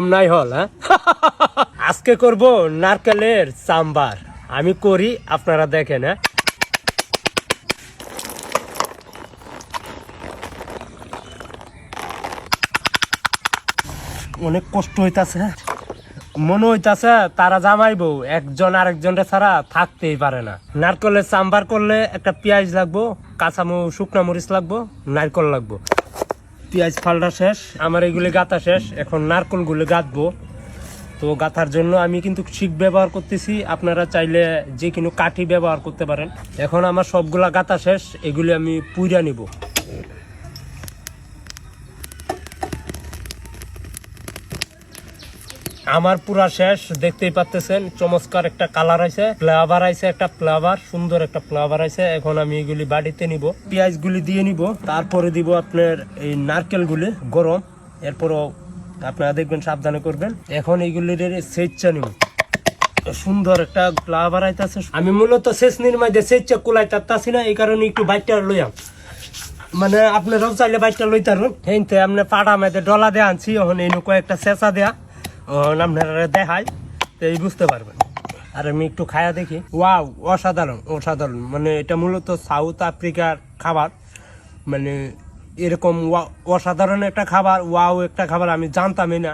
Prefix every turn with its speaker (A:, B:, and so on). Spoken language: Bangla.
A: নাই হল হ্যাঁ আজকে করব নারকেলের চাম্বার আমি করি আপনারা দেখেন হ্যাঁ অনেক কষ্ট হইতাছে মনে হইতাছে তারা জামাইবো একজন আরেকজনের ছাড়া থাকতেই পারে না নারকেলের চাম্বার করলে একটা পেঁয়াজ লাগবো শুকনা মরিচ লাগবো নারকেল লাগবো পেঁয়াজ ফালটা শেষ আমার এইগুলি গাঁথা শেষ এখন নারকেল গুলি গাঁথবো তো গাঁথার জন্য আমি কিন্তু শিক ব্যবহার করতেছি আপনারা চাইলে যে কোনো কাঠি ব্যবহার করতে পারেন এখন আমার সবগুলা গাঁথা শেষ এগুলি আমি পুইরা নিব আমার পুরা শেষ দেখতেই পাচ্ছেন চমৎকার একটা কালার আছে ফ্লেভার আছে একটা ফ্লেভার সুন্দর একটা ফ্লেভার আছে এখন আমি এগুলি বাড়িতে নিব পেঁয়াজ গুলি দিয়ে নিব তারপরে দিব আপনার এই নারকেল গুলি গরম এরপরও আপনারা দেখবেন সাবধানে করবেন এখন এইগুলির সেচটা নিব সুন্দর একটা ফ্লেভার আইতাছে আমি মূলত শেষ নির্মাইতে সেচটা কুলাই তারতাছি না এই কারণে একটু বাইকটা লইয়াম মানে আপনারাও চাইলে বাইকটা লইতারুন হেনতে আপনি পাড়া মেয়েদের ডলা দিয়ে আনছি এখন এই কয়েকটা চেঁচা দেয়া আপনারা দেখাই তো এই বুঝতে পারবেন আর আমি একটু খায়া দেখি ওয়াও অসাধারণ অসাধারণ মানে এটা মূলত সাউথ আফ্রিকার খাবার মানে এরকম অসাধারণ একটা খাবার ওয়াও একটা খাবার আমি জানতামই না